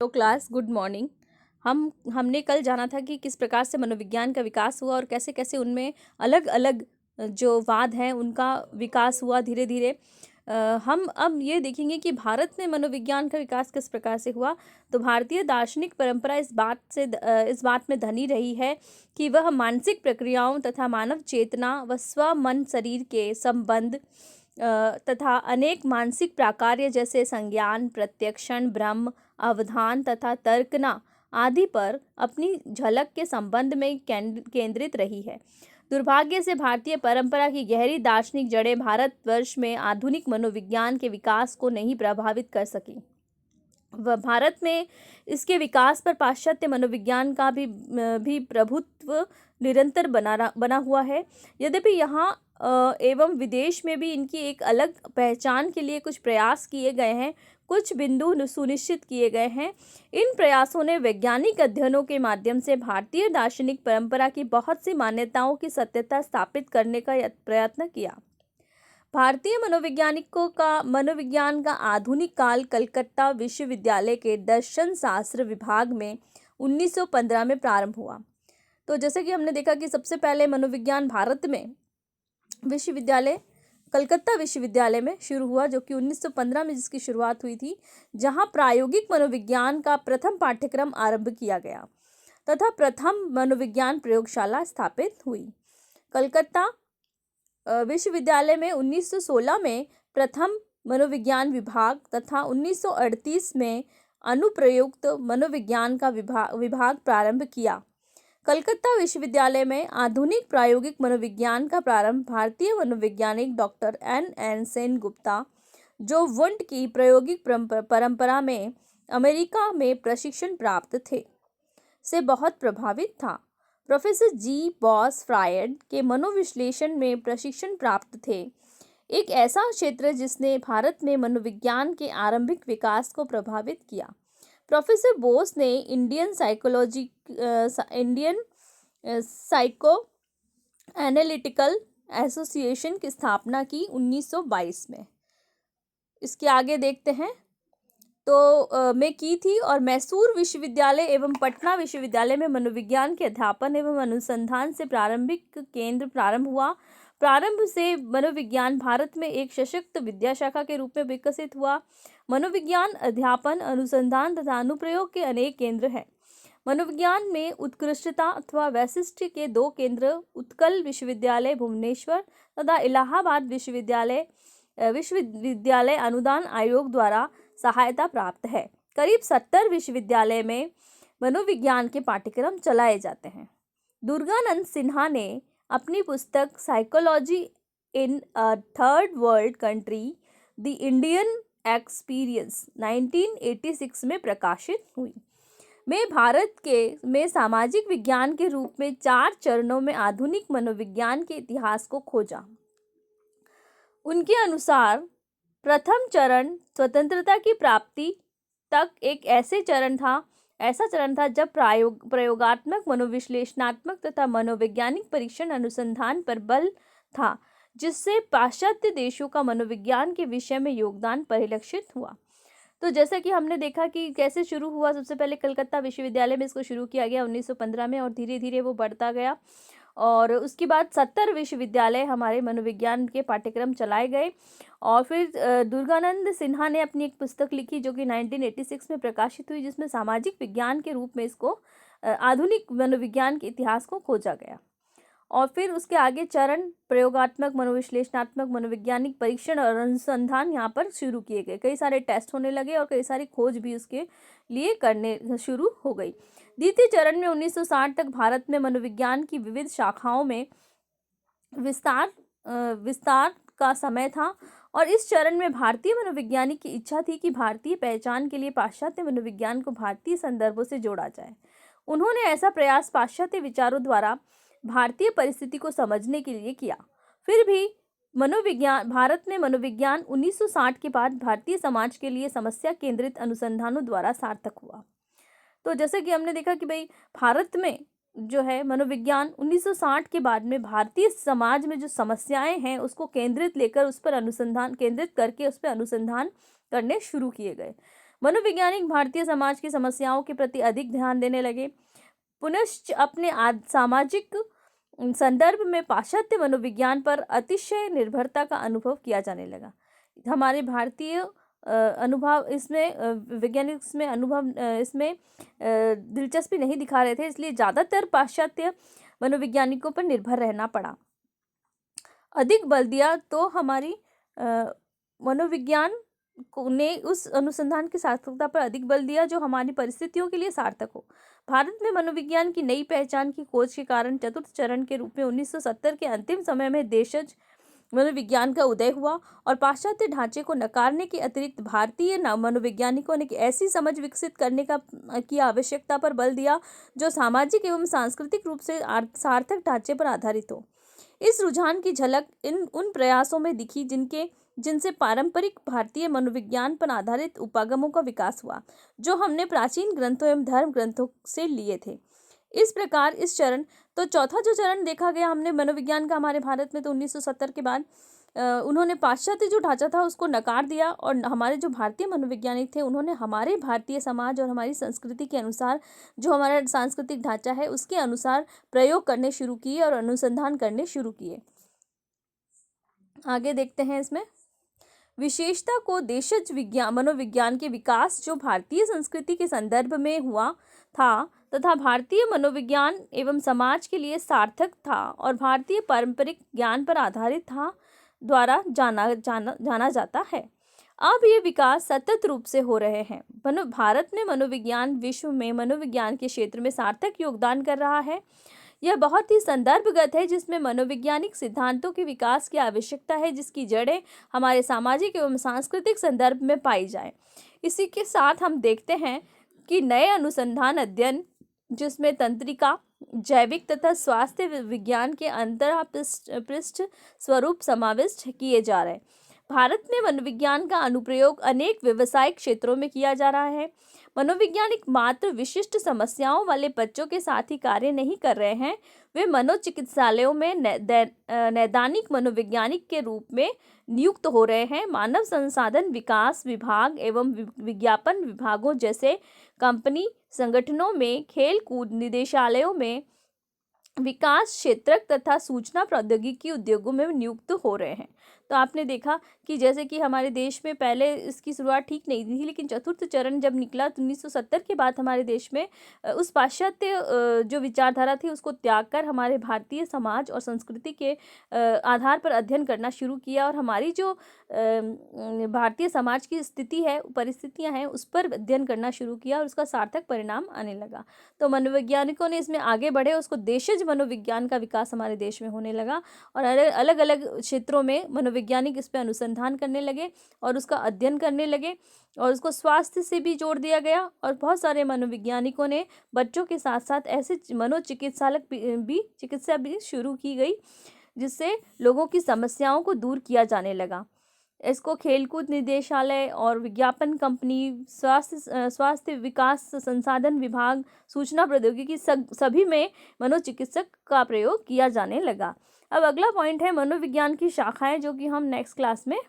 तो class good morning. हमने कल जाना था कि किस प्रकार से मनोविज्ञान का विकास हुआ और कैसे कैसे उनमें अलग अलग जो वाद हैं उनका विकास हुआ धीरे धीरे। हम अब ये देखेंगे कि भारत में मनोविज्ञान का विकास किस प्रकार से हुआ। तो भारतीय दार्शनिक परंपरा इस बात में धनी रही है कि वह मानसिक प्रक्रियाओं तथा मानव चेतना व स्व मन शरीर के संबंध तथा अनेक मानसिक प्राकार्य जैसे संज्ञान, प्रत्यक्षण, ब्रह्म, अवधान तथा तर्कना आदि पर अपनी झलक के संबंध में केंद्रित रही है। दुर्भाग्य से भारतीय परंपरा की गहरी दार्शनिक जड़ें भारतवर्ष में आधुनिक मनोविज्ञान के विकास को नहीं प्रभावित कर सकी। भारत में इसके विकास पर पाश्चात्य मनोविज्ञान का भी प्रभुत्व निरंतर बना हुआ है। यद्यपि यहाँ एवं विदेश में भी इनकी एक अलग पहचान के लिए कुछ प्रयास किए गए हैं, कुछ बिंदु सुनिश्चित किए गए हैं। इन प्रयासों ने वैज्ञानिक अध्ययनों के माध्यम से भारतीय दार्शनिक परंपरा की बहुत सी मान्यताओं की सत्यता स्थापित करने का प्रयत्न किया। भारतीय मनोविज्ञान का आधुनिक काल कलकत्ता विश्वविद्यालय के दर्शन शास्त्र विभाग में 1915 में प्रारंभ हुआ। तो जैसे कि हमने देखा कि सबसे पहले मनोविज्ञान भारत में कलकत्ता विश्वविद्यालय में शुरू हुआ, जो कि 1915 में जिसकी शुरुआत हुई थी, जहां प्रायोगिक मनोविज्ञान का प्रथम पाठ्यक्रम आरंभ किया गया तथा प्रथम मनोविज्ञान प्रयोगशाला स्थापित हुई। कलकत्ता विश्वविद्यालय में 1916 में प्रथम मनोविज्ञान विभाग तथा 1938 में अनुप्रयुक्त मनोविज्ञान का विभाग प्रारंभ किया। कलकत्ता विश्वविद्यालय में आधुनिक प्रायोगिक मनोविज्ञान का प्रारंभ भारतीय मनोवैज्ञानिक डॉक्टर N सेनगुप्ता, जो वुंड की प्रायोगिक परंपरा में अमेरिका में प्रशिक्षण प्राप्त थे, से बहुत प्रभावित था। प्रोफेसर जी बॉस फ्रायड के मनोविश्लेषण में प्रशिक्षण प्राप्त थे, एक ऐसा क्षेत्र जिसने भारत में मनोविज्ञान के आरंभिक विकास को प्रभावित किया। प्रोफेसर बोस ने इंडियन साइको एनालिटिकल एसोसिएशन की स्थापना की 1922 में। इसके आगे देखते हैं में की थी और मैसूर विश्वविद्यालय एवं पटना विश्वविद्यालय में मनोविज्ञान के अध्यापन एवं अनुसंधान से प्रारंभिक केंद्र प्रारंभ हुआ। प्रारंभ से मनोविज्ञान भारत में एक सशक्त विद्याशाखा के रूप में विकसित हुआ। मनोविज्ञान अध्यापन, अनुसंधान तथा अनुप्रयोग के अनेक केंद्र हैं। मनोविज्ञान में उत्कृष्टता अथवा वैशिष्ट्य के 2 केंद्र उत्कल विश्वविद्यालय भुवनेश्वर तथा इलाहाबाद विश्वविद्यालय अनुदान आयोग द्वारा सहायता प्राप्त है। करीब 70 विश्वविद्यालय में मनोविज्ञान के पाठ्यक्रम चलाए जाते हैं। दुर्गानंद सिन्हा ने अपनी पुस्तक psychology in a third world country the Indian experience 1986 में प्रकाशित हुई। भारत में सामाजिक विज्ञान के रूप में 4 चरणों में आधुनिक मनोविज्ञान के इतिहास को खोजा। उनके अनुसार प्रथम चरण स्वतंत्रता की प्राप्ति तक एक ऐसा चरण था जब प्रयोगात्मक, मनोविश्लेषणात्मक तथा मनोवैज्ञानिक परीक्षण अनुसंधान पर बल था, जिससे पाश्चात्य देशों का मनोविज्ञान के विषय में योगदान परिलक्षित हुआ। तो जैसा कि हमने देखा कि कैसे शुरू हुआ, सबसे पहले कलकत्ता विश्वविद्यालय में इसको शुरू किया गया 1915 में और धीरे धीरे वो बढ़ता गया और उसके बाद 70 विश्वविद्यालय हमारे मनोविज्ञान के पाठ्यक्रम चलाए गए। और फिर दुर्गानंद सिन्हा ने अपनी एक पुस्तक लिखी जो कि 1986 में प्रकाशित हुई, जिसमें सामाजिक विज्ञान के रूप में इसको आधुनिक मनोविज्ञान के इतिहास को खोजा गया। और फिर उसके आगे चरण प्रयोगात्मक, मनोविश्लेषणात्मक, मनोवैज्ञानिक परीक्षण और अनुसंधान यहाँ पर शुरू किए गए। कई सारे टेस्ट होने लगे और कई सारी खोज भी उसके लिए करने शुरू हो गई। द्वितीय चरण में 1960 तक भारत में मनोविज्ञान की विविध शाखाओं में विस्तार का समय था और इस चरण में भारतीय मनोविज्ञानिक की इच्छा थी कि भारतीय पहचान के लिए पाश्चात्य मनोविज्ञान को भारतीय संदर्भों से जोड़ा जाए। उन्होंने ऐसा प्रयास पाश्चात्य विचारों द्वारा भारतीय परिस्थिति को समझने के लिए किया। फिर भी भारत में मनोविज्ञान 1960 के बाद भारतीय समाज के लिए समस्या केंद्रित अनुसंधानों द्वारा सार्थक हुआ। तो जैसे कि हमने देखा कि भारत में जो है मनोविज्ञान 1960 के बाद में भारतीय समाज में जो समस्याएं हैं उसको केंद्रित करके उस पर अनुसंधान करने शुरू किए गए। मनोवैज्ञानिक भारतीय समाज की समस्याओं के प्रति अधिक ध्यान देने लगे। पुनश्च अपने सामाजिक संदर्भ में पाश्चात्य मनोविज्ञान पर अतिशय निर्भरता का अनुभव किया जाने लगा। हमारे भारतीय अनुभव इसमें वैज्ञानिक इसमें अनुभव इसमें दिलचस्पी नहीं दिखा रहे थे, इसलिए ज़्यादातर पाश्चात्य मनोवैज्ञानिकों पर निर्भर रहना पड़ा। अधिक बल दिया तो हमारी मनोविज्ञान ने उस अनुसंधान की सार्थकता पर अधिक बल दिया जो हमारी परिस्थितियों के लिए सार्थक हो। भारत में मनोविज्ञान की नई पहचान की खोज के कारण चतुर्थ चरण के रूप में 1970 के अंतिम समय में देशज मनोविज्ञान का उदय हुआ और पाश्चात्य ढांचे को नकारने के अतिरिक्त भारतीय मनोवैज्ञानिकों ने ऐसी समझ विकसित करने की आवश्यकता पर बल दिया जो सामाजिक एवं सांस्कृतिक रूप से सार्थक ढांचे पर आधारित हो। इस रुझान की झलक उन प्रयासों में दिखी जिनसे पारंपरिक भारतीय मनोविज्ञान पर आधारित उपागमों का विकास हुआ, जो हमने प्राचीन ग्रंथों एवं धर्म ग्रंथों से लिए थे। इस प्रकार इस चरण तो चौथा जो चरण देखा गया हमने मनोविज्ञान का हमारे भारत में, तो 1970 के बाद उन्होंने पाश्चात्य जो ढांचा था उसको नकार दिया और हमारे जो भारतीय मनोवैज्ञानिक थे उन्होंने हमारे भारतीय समाज और हमारी संस्कृति के अनुसार जो हमारा सांस्कृतिक ढांचा है उसके अनुसार प्रयोग करने शुरू किए और अनुसंधान करने शुरू किए। आगे देखते हैं इसमें विशेषता को देशज मनोविज्ञान के विकास जो भारतीय संस्कृति के संदर्भ में हुआ था तथा भारतीय मनोविज्ञान एवं समाज के लिए सार्थक था और भारतीय पारंपरिक ज्ञान पर आधारित था द्वारा जाना जाता है। अब ये विकास सतत रूप से हो रहे हैं। भारत में मनोविज्ञान विश्व में मनोविज्ञान के क्षेत्र में सार्थक योगदान कर रहा है। यह बहुत ही संदर्भगत है जिसमें मनोवैज्ञानिक सिद्धांतों के विकास की आवश्यकता है जिसकी जड़ें हमारे सामाजिक एवं सांस्कृतिक संदर्भ में पाई जाए। इसी के साथ हम देखते हैं कि नए अनुसंधान अध्ययन जिसमें तंत्रिका, जैविक तथा स्वास्थ्य विज्ञान के अंतःपृष्ठ स्वरूप समाविष्ट किए जा रहे हैं। भारत में मनोविज्ञान का अनुप्रयोग अनेक व्यवसायिक क्षेत्रों में किया जा रहा है। मनोवैज्ञानिक मात्र विशिष्ट समस्याओं वाले बच्चों के साथ ही कार्य नहीं कर रहे हैं, वे मनोचिकित्सालयों में नैदानिक मनोवैज्ञानिक के रूप में नियुक्त हो रहे हैं। मानव संसाधन विकास विभाग एवं विज्ञापन विभागों जैसे कंपनी संगठनों में, खेल कूद निदेशालयों में, विकास क्षेत्रक तथा सूचना प्रौद्योगिकी उद्योगों में नियुक्त हो रहे हैं। तो आपने देखा कि जैसे कि हमारे देश में पहले इसकी शुरुआत ठीक नहीं थी, लेकिन चतुर्थ चरण जब निकला तो 1970 के बाद हमारे देश में उस पाश्चात्य जो विचारधारा थी उसको त्याग कर हमारे भारतीय समाज और संस्कृति के आधार पर अध्ययन करना शुरू किया और हमारी जो भारतीय समाज की स्थिति है, परिस्थितियां हैं, उस पर अध्ययन करना शुरू किया और उसका सार्थक परिणाम आने लगा। तो मनोवैज्ञानिकों ने इसमें आगे बढ़े, उसको देशज मनोविज्ञान का विकास हमारे देश में होने लगा और अलग अलग क्षेत्रों में मनोवैज्ञानिक इस पर अनुसंधान करने लगे और उसका अध्ययन करने लगे और उसको स्वास्थ्य से भी जोड़ दिया गया और बहुत सारे मनोवैज्ञानिकों ने बच्चों के साथ साथ ऐसे चिकित्सा भी शुरू की गई जिससे लोगों की समस्याओं को दूर किया जाने लगा। इसको खेलकूद निदेशालय और विज्ञापन कंपनी, स्वास्थ्य विकास संसाधन विभाग, सूचना प्रौद्योगिकी सभी में मनोचिकित्सक का प्रयोग किया जाने लगा। अब अगला पॉइंट है मनोविज्ञान की शाखाएं, जो कि हम नेक्स्ट क्लास में